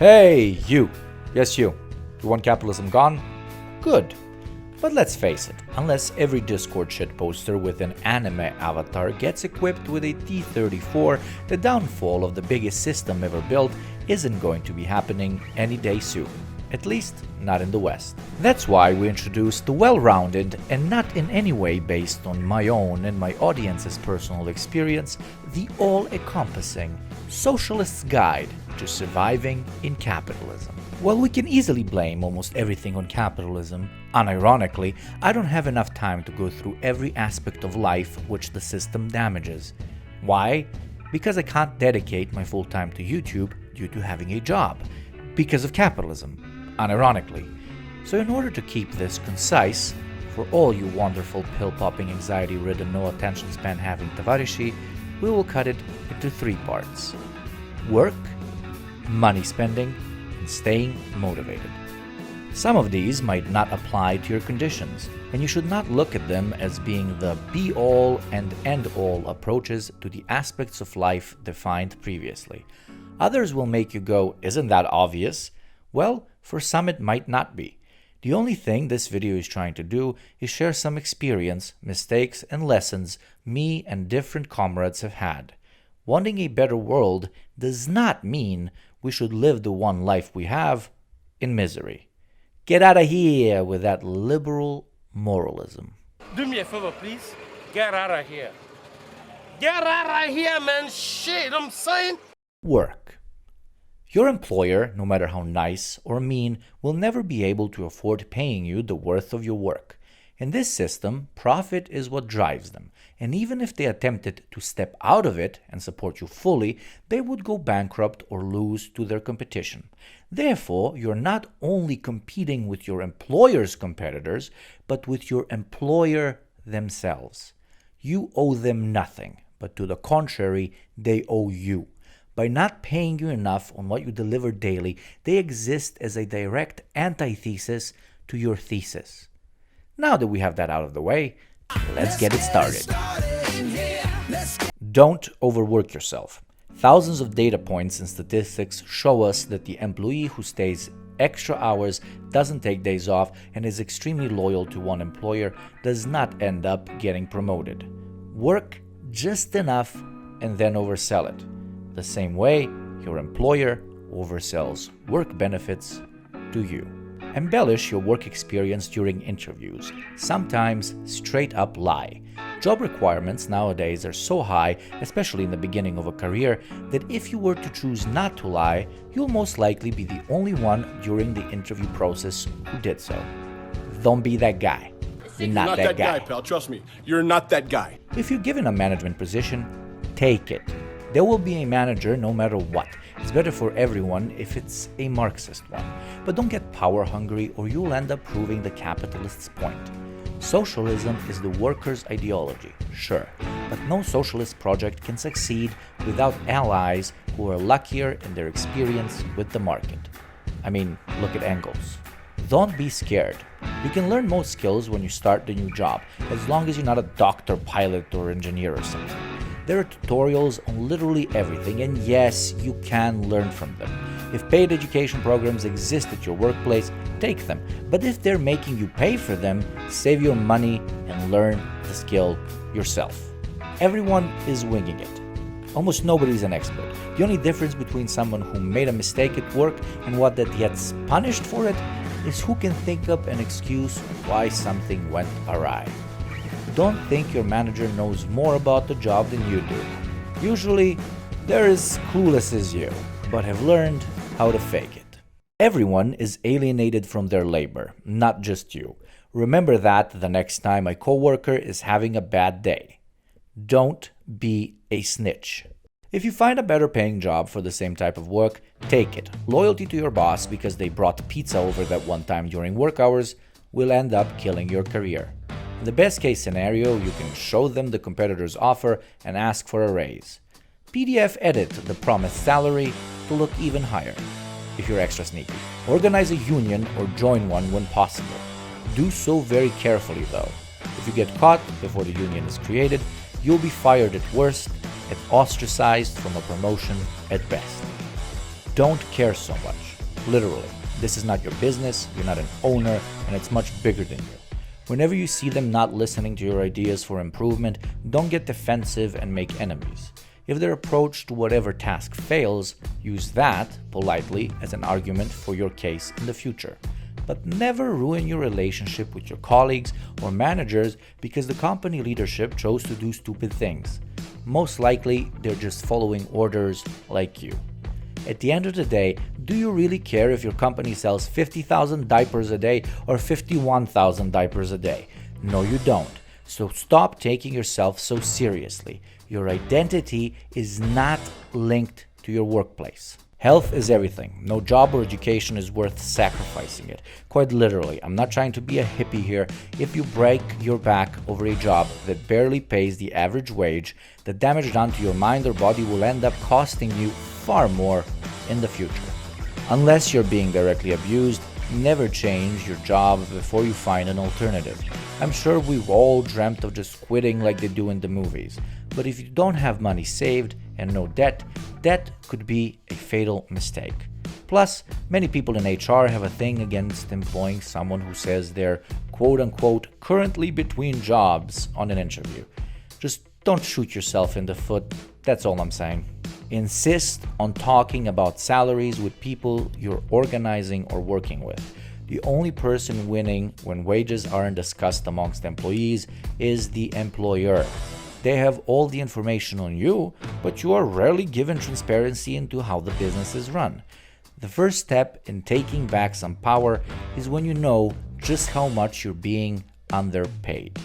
Hey, you! Yes, you. You want capitalism gone? Good. But let's face it, unless every Discord shit poster with an anime avatar gets equipped with a T-34, the downfall of the biggest system ever built isn't going to be happening any day soon. At least, not in the West. That's why we introduced the well-rounded, and not in any way based on my own and my audience's personal experience, the all-encompassing Socialist's Guide to Surviving in Capitalism. While we can easily blame almost everything on capitalism, unironically, I don't have enough time to go through every aspect of life which the system damages. Why? Because I can't dedicate my full time to YouTube due to having a job. Because of capitalism, unironically. So in order to keep this concise, for all you wonderful pill-popping, anxiety-ridden, no-attention span-having tavarishi, we will cut it into 3 parts. Work, money spending, and staying motivated. Some of these might not apply to your conditions, and you should not look at them as being the be-all and end-all approaches to the aspects of life defined previously. Others will make you go, isn't that obvious? Well, for some it might not be. The only thing this video is trying to do is share some experience, mistakes, and lessons me and different comrades have had. Wanting a better world does not mean we should live the one life we have in misery. Get out of here with that liberal moralism. Do me a favor, please. Get out of here. Get out of here, man. Shit, I'm saying. Work. Your employer, no matter how nice or mean, will never be able to afford paying you the worth of your work. In this system, profit is what drives them, and even if they attempted to step out of it and support you fully, they would go bankrupt or lose to their competition. Therefore, you're not only competing with your employer's competitors, but with your employer themselves. You owe them nothing, but to the contrary, they owe you. By not paying you enough on what you deliver daily, they exist as a direct antithesis to your thesis. Now that we have that out of the way, let's get it started. Don't overwork yourself. Thousands of data points and statistics show us that the employee who stays extra hours, doesn't take days off, and is extremely loyal to one employer does not end up getting promoted. Work just enough and then oversell it. The same way your employer oversells work benefits to you. Embellish your work experience during interviews. Sometimes straight up lie. Job requirements nowadays are so high, especially in the beginning of a career, that if you were to choose not to lie, you'll most likely be the only one during the interview process who did so. Don't be that guy. You're not that guy, pal. Trust me, you're not that guy. If you're given a management position, take it. There will be a manager no matter what. It's better for everyone if it's a Marxist one. But don't get power hungry or you'll end up proving the capitalist's point. Socialism is the workers' ideology, sure, but no socialist project can succeed without allies who are luckier in their experience with the market. I mean, look at Engels. Don't be scared. You can learn most skills when you start the new job, as long as you're not a doctor, pilot, or engineer or something. There are tutorials on literally everything, and yes, you can learn from them. If paid education programs exist at your workplace, take them. But if they're making you pay for them, save your money and learn the skill yourself. Everyone is winging it. Almost nobody's an expert. The only difference between someone who made a mistake at work and one that gets punished for it is who can think up an excuse why something went awry. Don't think your manager knows more about the job than you do. Usually, they're as clueless as you, but have learned how to fake it. Everyone is alienated from their labor, not just you. Remember that the next time a coworker is having a bad day. Don't be a snitch. If you find a better paying job for the same type of work, take it. Loyalty to your boss because they brought pizza over that one time during work hours will end up killing your career. In the best case scenario, you can show them the competitor's offer and ask for a raise. PDF edit the promised salary to look even higher, if you're extra sneaky. Organize a union or join one when possible. Do so very carefully though. If you get caught before the union is created, you'll be fired at worst and ostracized from a promotion at best. Don't care so much. Literally. This is not your business, you're not an owner, and it's much bigger than you. Whenever you see them not listening to your ideas for improvement, don't get defensive and make enemies. If their approach to whatever task fails, use that, politely, as an argument for your case in the future. But never ruin your relationship with your colleagues or managers because the company leadership chose to do stupid things. Most likely, they're just following orders like you. At the end of the day, do you really care if your company sells 50,000 diapers a day or 51,000 diapers a day? No, you don't. So stop taking yourself so seriously. Your identity is not linked to your workplace. Health is everything. No job or education is worth sacrificing it. Quite literally, I'm not trying to be a hippie here. If you break your back over a job that barely pays the average wage, the damage done to your mind or body will end up costing you far more in the future. Unless you're being directly abused, never change your job before you find an alternative. I'm sure we've all dreamt of just quitting like they do in the movies. But if you don't have money saved and no debt, that could be a fatal mistake. Plus, many people in HR have a thing against employing someone who says they're quote-unquote currently between jobs on an interview. Just don't shoot yourself in the foot, that's all I'm saying. Insist on talking about salaries with people you're organizing or working with. The only person winning when wages aren't discussed amongst employees is the employer. They have all the information on you, but you are rarely given transparency into how the business is run. The first step in taking back some power is when you know just how much you're being underpaid.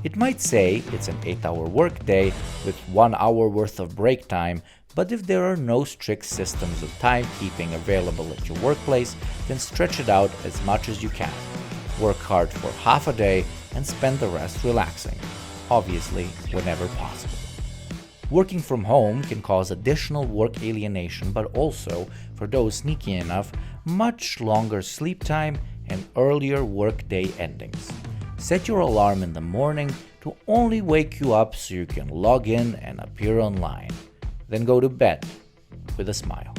It might say it's an 8-hour workday with 1 hour worth of break time, but if there are no strict systems of timekeeping available at your workplace, then stretch it out as much as you can. Work hard for half a day and spend the rest relaxing, obviously whenever possible. Working from home can cause additional work alienation, but also, for those sneaky enough, much longer sleep time and earlier workday endings. Set your alarm in the morning to only wake you up so you can log in and appear online. Then go to bed with a smile.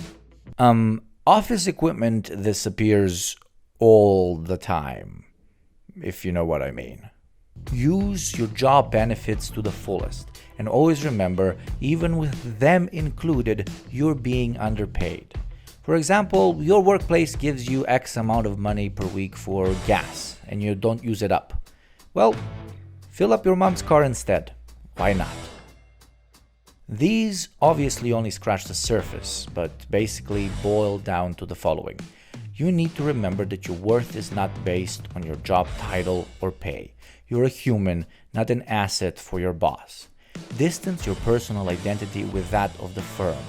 Office equipment disappears all the time, if you know what I mean. Use your job benefits to the fullest, and always remember, even with them included, you're being underpaid. For example, your workplace gives you X amount of money per week for gas, and you don't use it up. Well, fill up your mom's car instead. Why not? These obviously only scratch the surface, but basically boil down to the following. You need to remember that your worth is not based on your job title or pay. You're a human, not an asset for your boss. Distance your personal identity with that of the firm,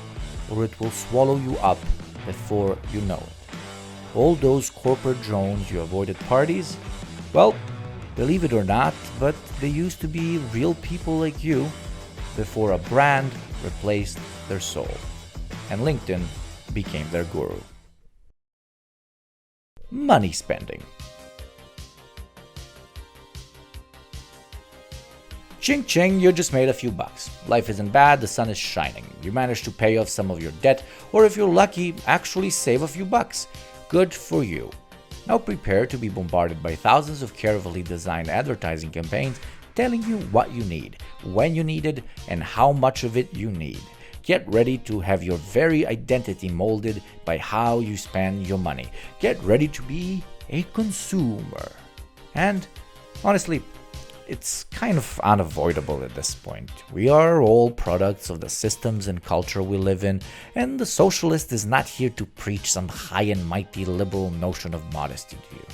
or it will swallow you up before you know it. All those corporate drones you avoid at parties, well, believe it or not, but they used to be real people like you before a brand replaced their soul, and LinkedIn became their guru. Money spending. Ching ching, you just made a few bucks. Life isn't bad, the sun is shining. You managed to pay off some of your debt, or if you're lucky, actually save a few bucks. Good for you. Now prepare to be bombarded by thousands of carefully designed advertising campaigns telling you what you need, when you need it, and how much of it you need. Get ready to have your very identity molded by how you spend your money. Get ready to be a consumer. And honestly, it's kind of unavoidable at this point. We are all products of the systems and culture we live in, and the Socialist is not here to preach some high and mighty liberal notion of modesty to you.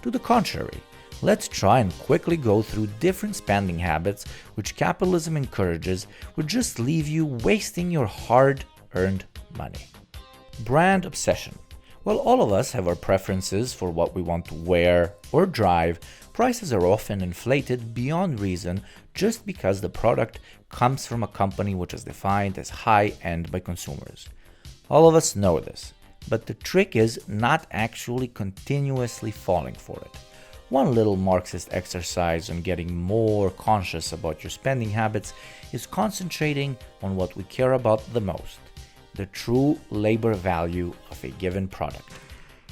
To the contrary, let's try and quickly go through different spending habits which capitalism encourages would just leave you wasting your hard-earned money. Brand obsession. While all of us have our preferences for what we want to wear or drive, prices are often inflated beyond reason just because the product comes from a company which is defined as high-end by consumers. All of us know this, but the trick is not actually continuously falling for it. One little Marxist exercise on getting more conscious about your spending habits is concentrating on what we care about the most, the true labor value of a given product.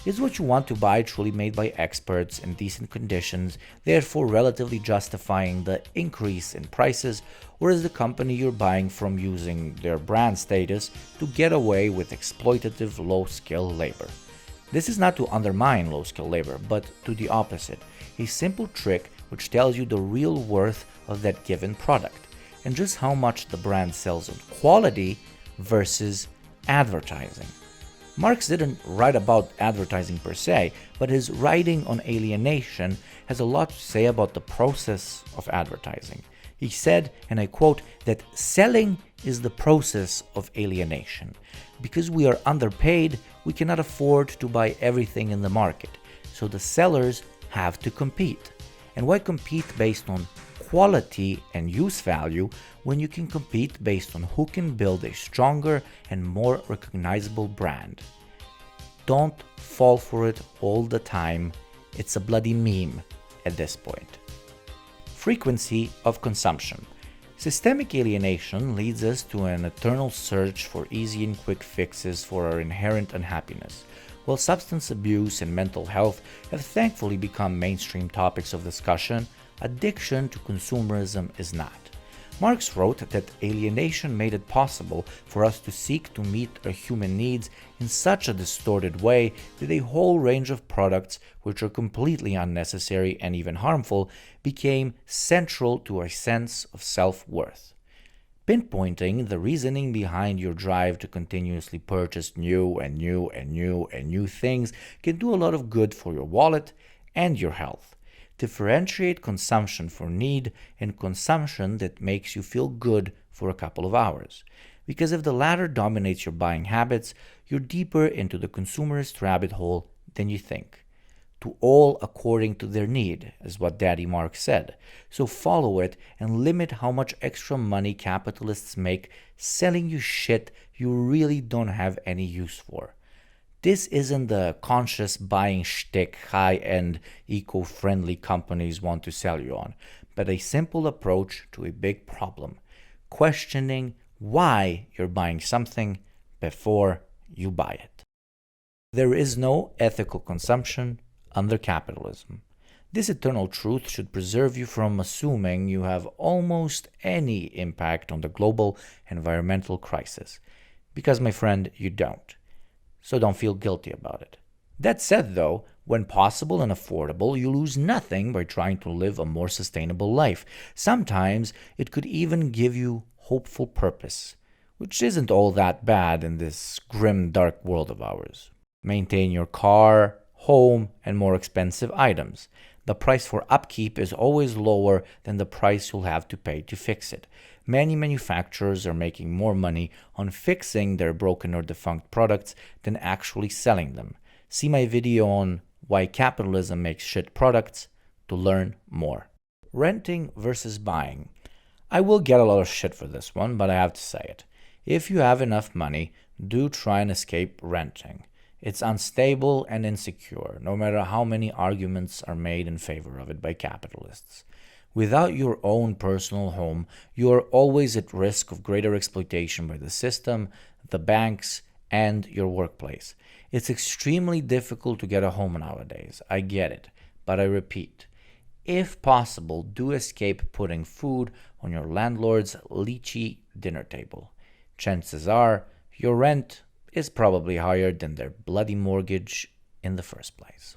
Is what you want to buy truly made by experts in decent conditions, therefore relatively justifying the increase in prices, or is the company you're buying from using their brand status to get away with exploitative low-skill labor? This is not to undermine low-skill labor, but to the opposite, a simple trick which tells you the real worth of that given product, and just how much the brand sells on quality versus advertising. Marx didn't write about advertising per se, but his writing on alienation has a lot to say about the process of advertising. He said, and I quote, that selling is the process of alienation. Because we are underpaid, we cannot afford to buy everything in the market, so the sellers have to compete. And why compete based on quality and use value when you can compete based on who can build a stronger and more recognizable brand? Don't fall for it all the time. It's a bloody meme at this point. Frequency of consumption. Systemic alienation leads us to an eternal search for easy and quick fixes for our inherent unhappiness. While substance abuse and mental health have thankfully become mainstream topics of discussion, addiction to consumerism is not. Marx wrote that alienation made it possible for us to seek to meet our human needs in such a distorted way that a whole range of products, which are completely unnecessary and even harmful, became central to our sense of self-worth. Pinpointing the reasoning behind your drive to continuously purchase new things can do a lot of good for your wallet and your health. Differentiate consumption for need and consumption that makes you feel good for a couple of hours. Because if the latter dominates your buying habits, you're deeper into the consumerist rabbit hole than you think. To all according to their need, is what Daddy Marx said. So follow it and limit how much extra money capitalists make selling you shit you really don't have any use for. This isn't the conscious buying shtick high-end, eco-friendly companies want to sell you on, but a simple approach to a big problem, questioning why you're buying something before you buy it. There is no ethical consumption under capitalism. This eternal truth should preserve you from assuming you have almost any impact on the global environmental crisis, because, my friend, you don't. So don't feel guilty about it. That said, though, when possible and affordable, you lose nothing by trying to live a more sustainable life. Sometimes it could even give you hopeful purpose, which isn't all that bad in this grim, dark world of ours. Maintain your car, home, and more expensive items. The price for upkeep is always lower than the price you'll have to pay to fix it. Many manufacturers are making more money on fixing their broken or defunct products than actually selling them. See my video on why capitalism makes shit products to learn more. Renting versus buying. I will get a lot of shit for this one, but I have to say it. If you have enough money, do try and escape renting. It's unstable and insecure, no matter how many arguments are made in favor of it by capitalists. Without your own personal home, you are always at risk of greater exploitation by the system, the banks, and your workplace. It's extremely difficult to get a home nowadays, I get it, but I repeat, if possible, do escape putting food on your landlord's lychee dinner table. Chances are, your rent is probably higher than their bloody mortgage in the first place.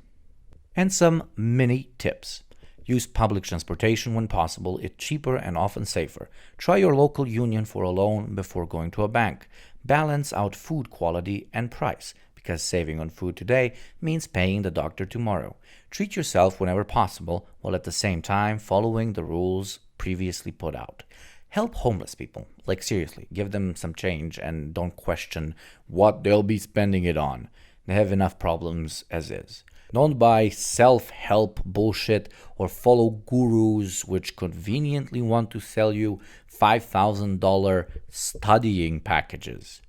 And some mini tips. Use public transportation when possible. It's cheaper and often safer. Try your local union for a loan before going to a bank. Balance out food quality and price, because saving on food today means paying the doctor tomorrow. Treat yourself whenever possible, while at the same time following the rules previously put out. Help homeless people. Like, seriously, give them some change and don't question what they'll be spending it on. They have enough problems as is. Don't buy self-help bullshit or follow gurus which conveniently want to sell you $5,000 studying packages.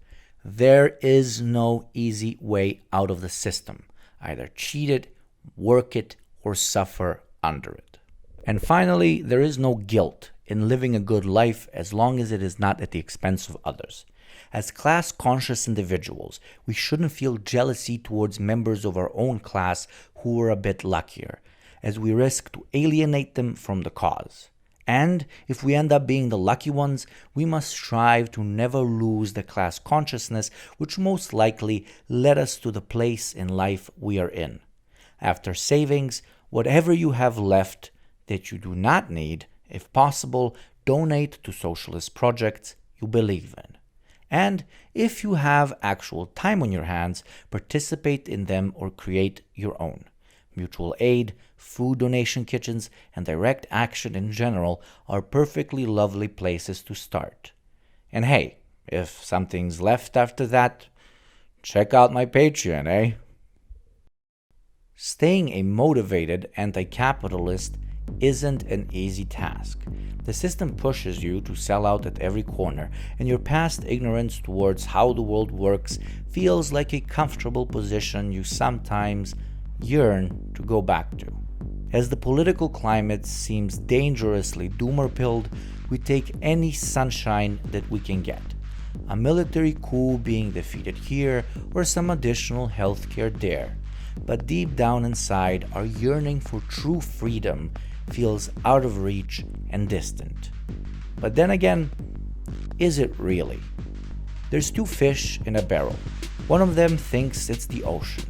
There is no easy way out of the system. Either cheat it, work it, or suffer under it. And finally, there is no guilt in living a good life as long as it is not at the expense of others. As class-conscious individuals, we shouldn't feel jealousy towards members of our own class who are a bit luckier, as we risk to alienate them from the cause. And if we end up being the lucky ones, we must strive to never lose the class consciousness which most likely led us to the place in life we are in. After savings, whatever you have left that you do not need, if possible, donate to socialist projects you believe in. And if you have actual time on your hands, participate in them or create your own. Mutual aid, food donation kitchens, and direct action in general are perfectly lovely places to start. And hey, if something's left after that, check out my Patreon, eh? Staying a motivated anti-capitalist isn't an easy task. The system pushes you to sell out at every corner, and your past ignorance towards how the world works feels like a comfortable position you sometimes yearn to go back to. As the political climate seems dangerously doomer-pilled, we take any sunshine that we can get. A military coup being defeated here, or some additional healthcare there. But deep down inside, our yearning for true freedom feels out of reach and distant. But then again, is it really? There's two fish in a barrel. One of them thinks it's the ocean.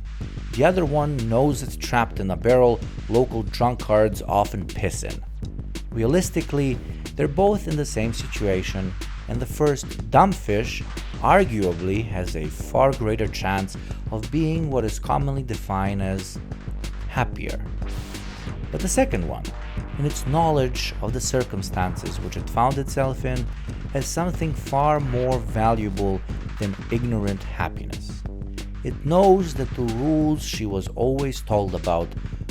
The other one knows it's trapped in a barrel local drunkards often piss in. Realistically, they're both in the same situation, and the first dumb fish arguably has a far greater chance of being what is commonly defined as happier. But the second one, in its knowledge of the circumstances which it found itself in, has something far more valuable than ignorant happiness. It knows that the rules she was always told about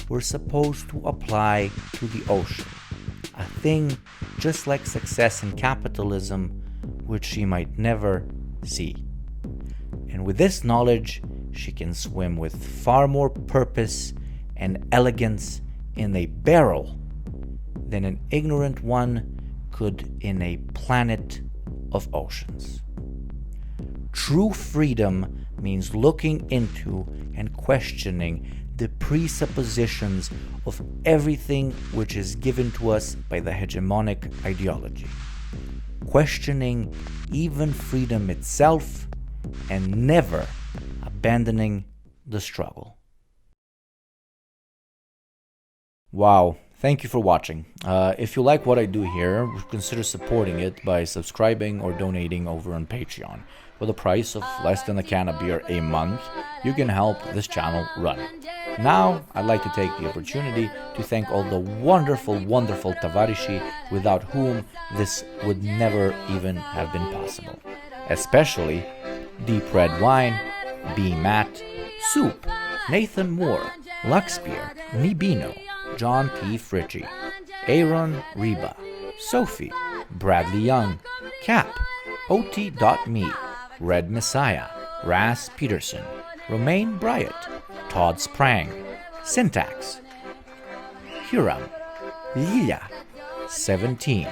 were supposed to apply to the ocean, a thing just like success in capitalism, which she might never see. And with this knowledge, she can swim with far more purpose and elegance in a barrel than an ignorant one could in a planet of oceans. True freedom means looking into and questioning the presuppositions of everything which is given to us by the hegemonic ideology. Questioning even freedom itself and never abandoning the struggle. Wow, thank you for watching. If you like what I do here, consider supporting it by subscribing or donating over on Patreon. For the price of less than a can of beer a month, you can help this channel run. Now, I'd like to take the opportunity to thank all the wonderful Tavarishi without whom this would never even have been possible. Especially Deep Red Wine, B. Matt, Soup, Nathan Moore, Luxbeer, Nibino, John P. Fritchie, Aaron Reba, Sophie, Bradley Young, Cap, OT.me, Red Messiah, Ras Peterson, Romaine Bryant, Todd Sprang, Syntax, Hiram, Lilia, 17,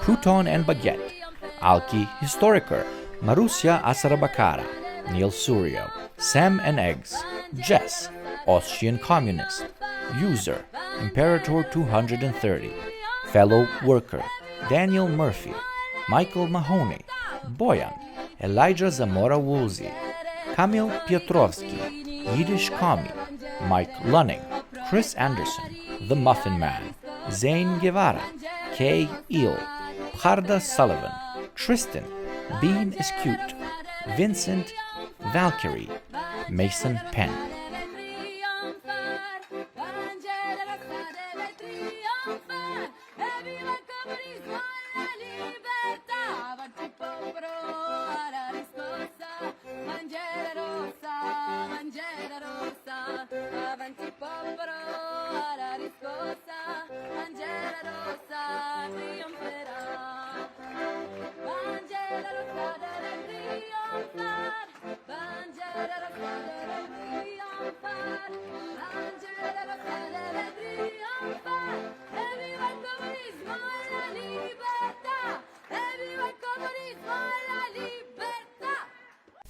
Crouton and Baguette, Alki Historiker, Marussia Asarabakara, Neil Surio, Sam and Eggs, Jess, Austrian Communist, User, Imperator 230, Fellow Worker, Daniel Murphy, Michael Mahoney, Boyan, Elijah Zamora Woolsey, Kamil Piotrowski, Yiddish Kami, Mike Lunning, Chris Anderson, The Muffin Man, Zane Guevara, Kay Eel, Parda Sullivan, Tristan, Bean is Cute, Vincent, Valkyrie, Mason Penn.